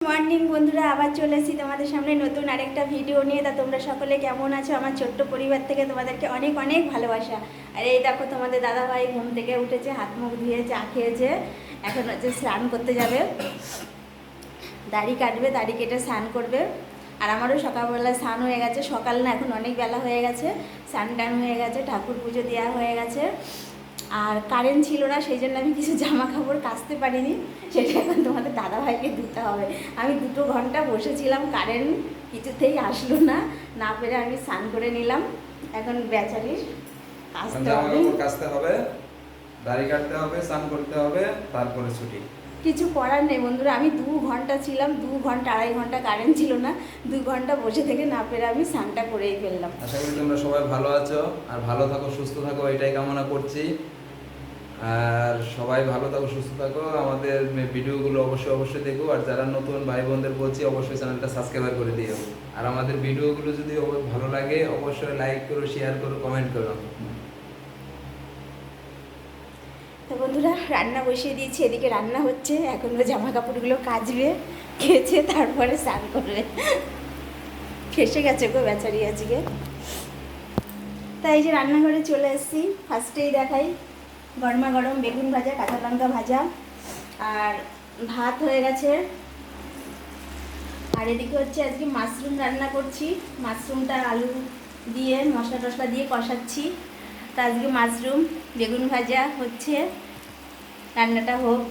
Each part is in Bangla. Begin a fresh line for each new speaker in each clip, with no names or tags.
মর্নিং বন্ধুরা, আবার চলে এসেছি তোমাদের সামনে নতুন আরেকটা ভিডিও নিয়ে। তা তোমরা সকলে কেমন আছো? আমার ছোট্ট পরিবার থেকে তোমাদেরকে অনেক অনেক ভালোবাসা। আর এই দেখো, তোমাদের দাদাভাই ঘুম থেকে উঠেছে, হাত মুখ ধুয়ে চা খেয়েছে, এখন হচ্ছে স্নান করতে যাবে, দাড়ি কাটবে, দাড়ি কেটে স্নান করবে। আর আমারও সকালবেলা স্নান হয়ে গেছে, সকাল না এখন অনেক বেলা হয়ে গেছে, স্নান টান হয়ে গেছে, ঠাকুর পুজো দেওয়া হয়ে গেছে। আর কারেন্ট ছিল না, সেই জন্য আমি কিছু জামা কাপড় কাচতে পারিনি, সেটা এখন তোমাদের দাদাভাইকে দিতে হবে। আমি 2 ঘন্টা বসেছিলাম, কারেন্ট কিছুতেই আসলো না, না পেরে আমি স্নান করে নিলাম। এখন বেচারির
কাচতে হবে, দাড়ি কাটতে হবে, স্নান করতে হবে, তারপরে ছুটি।
কিছু করার নেই বন্ধুরা, আমি 2 ঘন্টা ছিলাম, 2 ঘন্টা 2.5 ঘন্টা কারেন্ট ছিল না, 2 ঘন্টা বসে থেকে না পেরে আমি স্নানটা করেই ফেললাম।
আশা করি তোমরা সবাই ভালো আছো, আর ভালো থাকো, সুস্থ থাকো, এটাই কামনা করছি। আর সবাই ভালো থাকো, সুস্থ থাকো, আমাদের ভিডিওগুলো অবশ্যই দেখো। আর যারা নতুন ভাই বোনদের বলছি, অবশ্যই চ্যানেলটা সাবস্ক্রাইব করে দিও। আর আমাদের ভিডিওগুলো যদি ভালো লাগে, অবশ্যই লাইক করো, শেয়ার করো, কমেন্ট করো।
তো বন্ধুরা, রান্না বসিয়ে দিয়েছি, এদিকে রান্না হচ্ছে, এখন ও জামা কাপড়গুলো কাচবে, খেয়েছে তারপরে স্নান করবে। ফেসে গেছে গো বেচারি আজকে। তাই এই যে রান্নাঘরে চলে এসেছি, ফার্স্টেই দেখাই গরমা গরম বেগুন ভাজা, কাঁচা লঙ্কা ভাজা, আর ভাত হয়ে গেছে। আর এদিকে হচ্ছে আজকে মাশরুম রান্না করছি, মাশরুমটা আলু দিয়ে মশলা টশলা দিয়ে কষাচ্ছি। তা আজকে মাশরুম বেগুন ভাজা হচ্ছে, রান্নাটা হোক।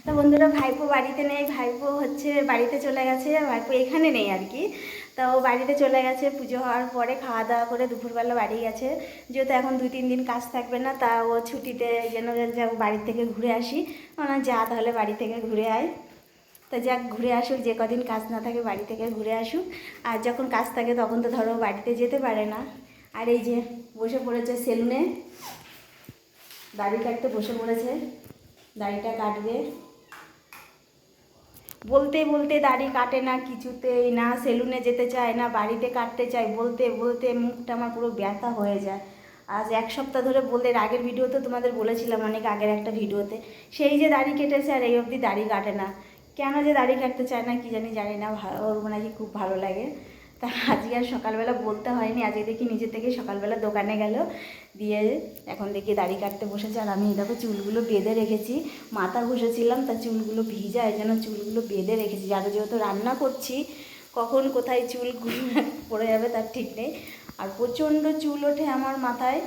তো বন্ধুরা, ভাইপো বাড়িতে নেই, ভাইপো হচ্ছে বাড়িতে চলে গেছে, ভাইপো এখানে নেই আর কি। তা ও বাড়িতে চলে গেছে, পুজো হওয়ার পরে খাওয়া দাওয়া করে দুপুরবেলা বাড়ি গেছে। যেহেতু এখন 2-3 দিন কাজ থাকবে না, তা ও ছুটিতে যেন যাও বাড়ি থেকে ঘুরে আসি। ওনা যা তাহলে বাড়ি থেকে ঘুরে আয়। তা যাক, ঘুরে আসুক, যে কদিন কাজ না থাকে বাড়ি থেকে ঘুরে আসুক। আর যখন কাজ থাকে তখন তো ধরো বাড়িতে যেতে পারে না। আর এই যে বসে পড়েছে সেলুনে, দাড়ি কাটতে বসে পড়েছে, দাড়িটা কাটবে। বলতে বলতে দাড়ি কাটে না কিছুতেই, না সেলুনে যেতে চায়, না বাড়িতে কাটতে চায়, বলতে বলতে মুখটা আমার পুরো ব্যথা হয়ে যায়। আজ 1 সপ্তাহ ধরে বলতে, আগের ভিডিওতে তোমাদের বলেছিলাম, অনেক আগের একটা ভিডিওতে, সেই যে দাড়ি কেটেছে আর এই অবধি দাড়ি কাটে না। কেন যে দাড়ি কাটতে চায় না কি জানি না, ওর নাকি খুব ভালো লাগে। তা আজকে আর সকালবেলা বলতে হয়নি, আজকে দেখি নিজে থেকে সকালবেলা দোকানে গেল, দিয়ে এখন দেখি দাড়ি কাটতে বসেছে। আর আমি দেখো চুলগুলো বেঁধে রেখেছি, মাথা ঘষেছিলাম, তা চুলগুলো ভিজা, এই জন্য চুলগুলো বেঁধে রেখেছি। আর যেহেতু রান্না করছি, কখন কোথায় চুল পড়ে যাবে তার ঠিক নেই। আর প্রচণ্ড চুল ওঠে আমার মাথায়,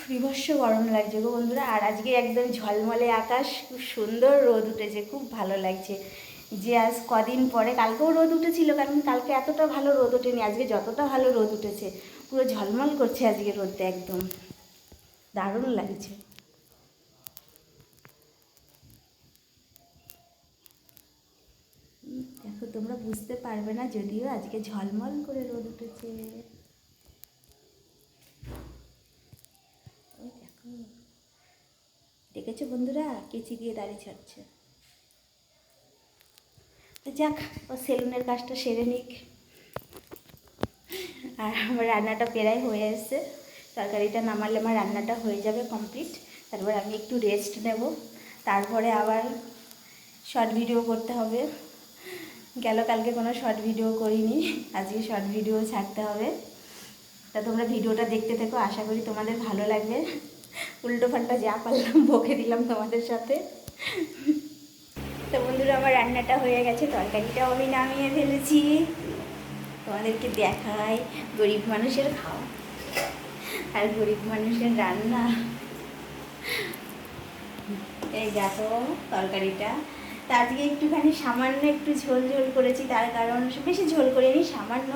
বিভৎস গরম লাগছে গো বন্ধুরা। আর আজকে একদম ঝলমলে আকাশ, খুব সুন্দর রোদ উঠেছে, খুব ভালো লাগছে। যে আজ কদিন পরে, কালকেও রোদ উঠেছিল, কারণ কালকে এতটা ভালো রোদ ওঠেনি, আজকে যতটা ভালো রোদ উঠেছে, পুরো ঝলমল করছে আজকে রোদটা, একদম দারুণ লাগছে। দেখো, তোমরা বুঝতে পারবে না যদিও, আজকে ঝলমল করে রোদ উঠেছে। দেখো, দেখেছো বন্ধুরা, কেচি দিয়ে দাড়ি ছাড়ছে। তো যাক, ও সেলুনের কাজটা সেরে নিক। আর আমার রান্নাটা প্রায় হয়ে এসছে, তরকারিটা নামালে আমার রান্নাটা হয়ে যাবে কমপ্লিট। তারপর আমি একটু রেস্ট নেব, তারপরে আবার শর্ট ভিডিও করতে হবে। কালকে কোনো শর্ট ভিডিও করিনি, আজকে শর্ট ভিডিও ছাড়তে হবে। তা তোমরা ভিডিওটা দেখতে থেকো, আশা করি তোমাদের ভালো লাগবে। উল্টো পাল্টা যা পারলাম বকে দিলাম তোমাদের সাথে। তো বন্ধুরা, আমার রান্নাটা হয়ে গেছে, তরকারিটাও আমি নামিয়ে ফেলেছি। তোমাদেরকে দেখাই, গরিব মানুষের খাওয়া আর গরিব মানুষের রান্না। এই দেখো তরকারিটা। তা আজকে একটুখানি সামান্য একটু ঝোল ঝোল করেছি, তার কারণ বেশি ঝোল করিনি, সামান্য,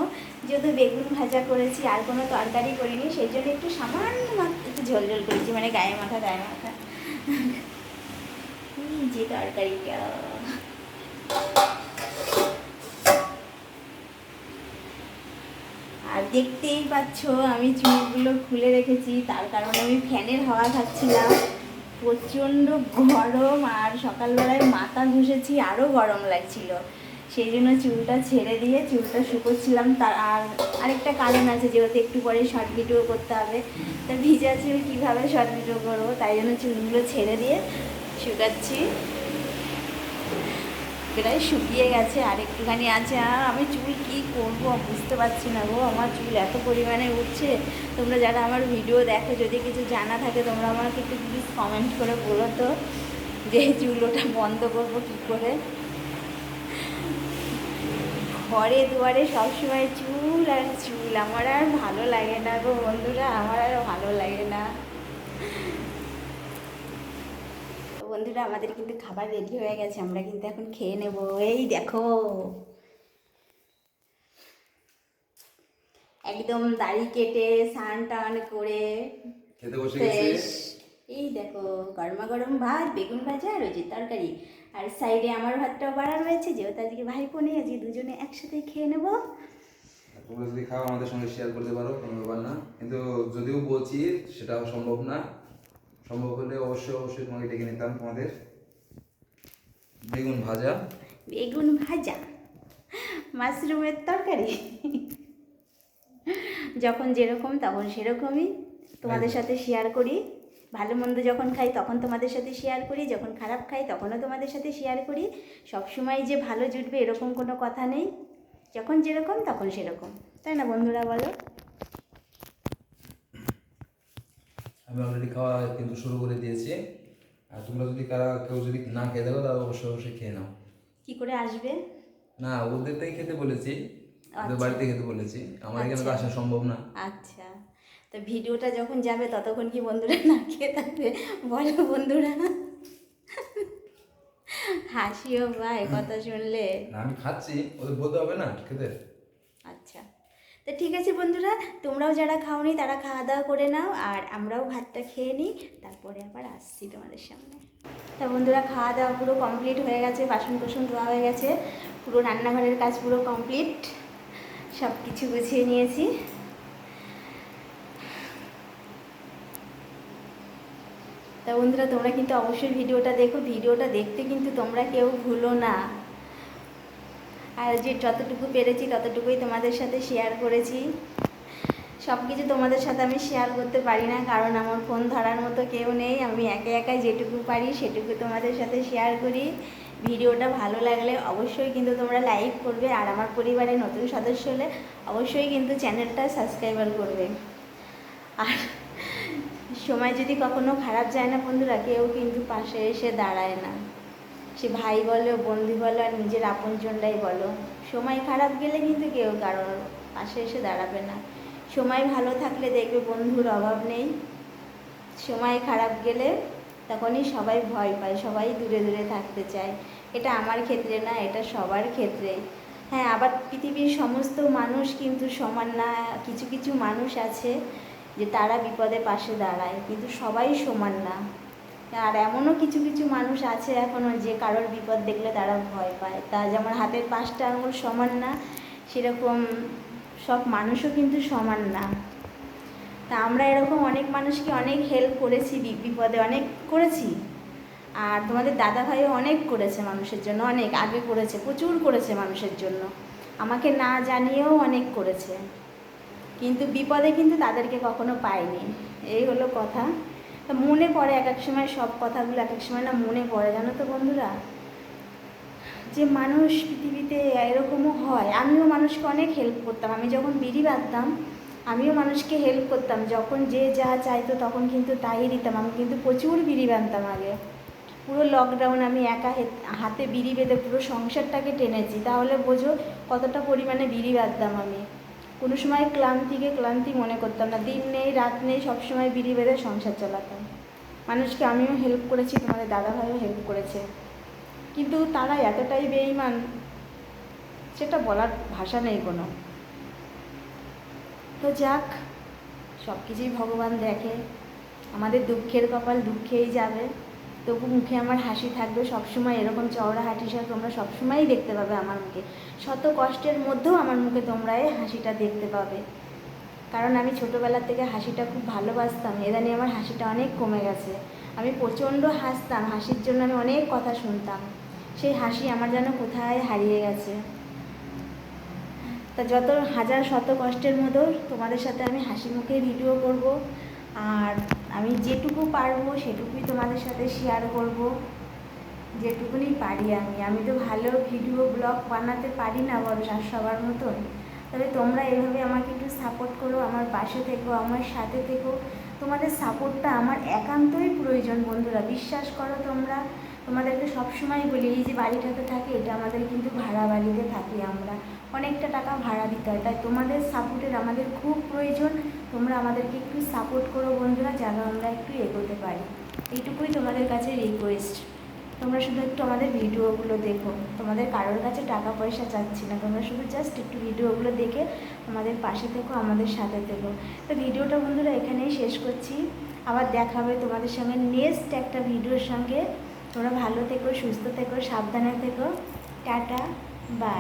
যেহেতু বেগুন ভাজা করেছি আর কোনো তরকারি করিনি, সেই জন্য একটু সামান্য একটু ঝোল ঝোল করেছি, মানে গায়ে মাথা যে তরকারিটা। আর দেখতেই পাচ্ছ আমি চুলগুলো খুলে রেখেছি, তার কারণ আমি ফ্যানের হাওয়া খাচ্ছিলাম, প্রচণ্ড গরম। আর সকালবেলায় মাথা ঘষেছি, আরও গরম লাগছিল, সেই জন্য চুলটা ছেড়ে দিয়ে চুলটা শুকোচ্ছিলাম। তার আরেকটা কারণ আছে, যেহেতু একটু পরে শর্ট ভিডিও করতে হবে, তা ভিজা চুল কীভাবে শর্ট ভিডিও করবো, তাই জন্য চুলগুলো ছেড়ে দিয়ে শুকাচ্ছি। প্রায় শুকিয়ে গেছে, আর একটুখানি আছে। আর আমি চুল কি করব বুঝতে পারছি না গো, আমার চুল এত পরিমাণে উঠছে। তোমরা যারা আমার ভিডিও দেখো, যদি কিছু জানা থাকে তোমরা আমাকে একটু প্লিজ কমেন্ট করে বলো তো, যে চুল ওটা বন্ধ করবো কী করে। ঘরে দুয়ারে সবসময় চুল আর চুল, আমার আর ভালো লাগে না গো বন্ধুরা, আমার আর ভালো লাগে না। তো বন্ধুরা, আমাদের কিন্তু খাবার রেডি হয়ে গেছে, আমরা কিন্তু এখন খেয়ে নেব। এই দেখো, একদম দাড়ি কেটে স্নান টান করে
খেতে বসে
ফ্রেশ।
গেছি।
এই দেখো, গরমা গরম ভাত, বেগুন ভাজা আর ওই যে তরকারি। আর সাইডে আমার ভাতটাও বাড়া রয়েছে, যেহেতু আজকে ভাইপো নেই, আজকে দুজনে একসাথে খেয়ে নেবো।
তোমরা যদি খাও আমাদের সঙ্গে শেয়ার করতে পারো, কোনো ব্যাপার না। কিন্তু যদিও বলছি সেটাও সম্ভব না, সম্ভব হলে অবশ্যই অবশ্যই তোমাকে ডেকে নিতাম। তোমাদের বেগুন ভাজা,
বেগুন ভাজা, মাশরুমের তরকারি, যখন যেরকম তখন সেরকমই তোমাদের সাথে শেয়ার করি। ভালো মন্দ যখন খাই তখন তোমাদের সাথে শেয়ার করি, যখন খারাপ খাই তখনও তোমাদের সাথে শেয়ার করি। সবসময় যে ভালো জুটবে এরকম কোনো কথা নেই, যখন যেরকম তখন সেরকম, তাই না বন্ধুরা বলো?
আমি অলরেডি খাওয়া কিন্তু শুরু করে দিয়েছি। আর তোমরা যদি কেউ যদি না খেয়ে থাকো তাহলে অবশ্যই অবশ্যই খেয়ে নাও।
কি করে আসবে?
না, ওদেরটাই খেতে বলেছি, ওদের
আচ্ছা।
বাড়িতে খেতে বলেছি, আমার এখানে তো
আচ্ছা।
আসা সম্ভব না।
আচ্ছা, তো ভিডিওটা যখন যাবে ততক্ষণ কি বন্ধুরা না খেয়ে থাকবে? বলো বন্ধুরা, হাসিও পায় কথা শুনলে।
না, আমি খাচ্ছি, ওদের বলতে হবে না খেতে।
আচ্ছা, তো ঠিক আছে বন্ধুরা, তোমরাও যারা খাওনি তারা খাওয়া দাওয়া করে নাও, আর আমরাও ভাতটা খেয়ে নিই, তারপরে আবার আসছি তোমাদের সামনে। তা বন্ধুরা, খাওয়া দাওয়া পুরো কমপ্লিট হয়ে গেছে, বাসন কোসন ধোয়া হয়ে গেছে, পুরো রান্নাঘরের কাজ পুরো কমপ্লিট, সব কিছু গুছিয়ে নিয়েছি। তা বন্ধুরা, তোমরা কিন্তু অবশ্যই ভিডিওটা দেখো, ভিডিওটা দেখতে কিন্তু তোমরা কেউ ভুলো না। আর যে যতটুকু পেরেছি ততটুকুই তোমাদের সাথে শেয়ার করেছি। সব কিছু তোমাদের সাথে আমি শেয়ার করতে পারি না, কারণ আমার ফোন ধরার মতো কেউ নেই। আমি একা একাই যেটুকু পারি সেটুকু তোমাদের সাথে শেয়ার করি। ভিডিওটা ভালো লাগলে অবশ্যই কিন্তু তোমরা লাইক করবে, আর আমার পরিবারে নতুন সদস্য হলে অবশ্যই কিন্তু চ্যানেলটা সাবস্ক্রাইবার করবে। আর সময় যদি কখনো খারাপ যায় না বন্ধুরা, কেউ কিন্তু পাশে এসে দাঁড়ায় না, সে ভাই বলো, বন্ধু বলো, আর নিজের আপনজনরাই বলো। সময় খারাপ গেলে কিন্তু কেউ কারোর পাশে এসে দাঁড়াবে না। সময় ভালো থাকলে দেখবে বন্ধুর অভাব নেই, সময় খারাপ গেলে তখনই সবাই ভয় পায়, সবাই দূরে দূরে থাকতে চায়। এটা আমার ক্ষেত্রে না, এটা সবার ক্ষেত্রে। হ্যাঁ, আবার পৃথিবীর সমস্ত মানুষ কিন্তু সমান না, কিছু কিছু মানুষ আছে যে তারা বিপদে পাশে দাঁড়ায়, কিন্তু সবাই সমান না। আর এমনও কিছু কিছু মানুষ আছে এখনও যে কারোর বিপদ দেখলে তারা ভয় পায়। তা যেমন হাতের 5টা আঙুল সমান না, সেরকম সব মানুষও কিন্তু সমান না। তা আমরা এরকম অনেক মানুষকে অনেক হেল্প করেছি, বিপদে অনেক করেছি। আর তোমাদের দাদাভাইও অনেক করেছে মানুষের জন্য, অনেক আগে করেছে, প্রচুর করেছে মানুষের জন্য, আমাকে না জানিয়েও অনেক করেছে, কিন্তু বিপদে কিন্তু তাদেরকে কখনো পাইনি। এই হলো কথা। তা মনে পড়ে এক এক সময় সব কথাগুলো, এক এক সময় না মনে পড়ে, জানো তো বন্ধুরা, যে মানুষ পৃথিবীতে এরকমও হয়। আমিও মানুষকে অনেক হেল্প করতাম, আমি যখন বিড়ি বাঁধতাম আমিও মানুষকে হেল্প করতাম, যখন যে যা চাইতো তখন কিন্তু তাই দিতাম। আমি কিন্তু প্রচুর বিড়ি বাঁধতাম আগে, পুরো লকডাউন আমি একা হাতে বিড়ি বেঁধে পুরো সংসারটাকে টেনেছি, তাহলে বোঝো কতটা পরিমাণে বিড়ি বাঁধতাম আমি। কোনো সময় ক্লান্তি মনে করতাম না, দিন নেই রাত নেই, সবসময় বিড়ি বেঁধে সংসার চালাতাম। মানুষকে আমিও হেল্প করেছি, তোমাদের দাদাভাইও হেল্প করেছে, কিন্তু তারা এতটাই বেঈমান, সেটা বলার ভাষা নেই কোনো। তো যাক, সব কিছুই ভগবান দেখে, আমাদের দুঃখের কপাল দুঃখেই যাবে, তবু মুখে আমার হাসি থাকবে সবসময়। এরকম চওড়া হাসি তোমরা সবসময়ই দেখতে পাবে আমার মুখে, শত কষ্টের মধ্যেও আমার মুখে তোমরা এই হাসিটা দেখতে পাবে, কারণ আমি ছোটোবেলার থেকে হাসিটা খুব ভালোবাসতাম। ইদানিং আমার হাসিটা অনেক কমে গেছে, আমি প্রচণ্ড হাসতাম, হাসির জন্য আমি অনেক কথা শুনতাম, সেই হাসি আমার যেন কোথায় হারিয়ে গেছে। তা যত হাজার শত কষ্টের মধ্যেও তোমাদের সাথে আমি হাসি মুখে ভিডিও করব, আর আমি যেটুকু পারবো সেটুকুই তোমাদের সাথে শেয়ার করব। যেটুকুনি পারি। আমি তো ভালো ভিডিও ব্লগ বানাতে পারি না বড় সবার মতন, তবে তোমরা এভাবে আমাকে একটু সাপোর্ট করো, আমার পাশে থেকো, আমার সাথে থেকো। তোমাদের সাপোর্টটা আমার একান্তই প্রয়োজন বন্ধুরা, বিশ্বাস করো তোমরা। তোমাদেরকে সবসময় বলি, এই যে বাড়িটাতে থাকি, এটা আমাদের কিন্তু ভাড়া বাড়িতে থাকি আমরা, অনেকটা টাকা ভাড়া দিতে হয়, তাই তোমাদের সাপোর্টের আমাদের খুব প্রয়োজন। তোমরা আমাদেরকে একটু সাপোর্ট করো বন্ধুরা, যেন আমরা একটু এগোতে পারি। এইটুকুই তোমাদের কাছে রিকোয়েস্ট। তোমরা শুধু একটু আমাদের ভিডিওগুলো দেখো, তোমাদের কারোর কাছে টাকা পয়সা চাচ্ছি না, তোমরা শুধু জাস্ট একটু ভিডিওগুলো দেখে আমাদের পাশে থেকো, আমাদের সাথে থেকো। তো ভিডিওটা বন্ধুরা এখানেই শেষ করছি, আবার দেখা হবে তোমাদের সঙ্গে নেক্সট একটা ভিডিওর সঙ্গে। তোমরা ভালো থেকো, সুস্থ থেকো, সাবধানে থেকো। টাটা, বাই।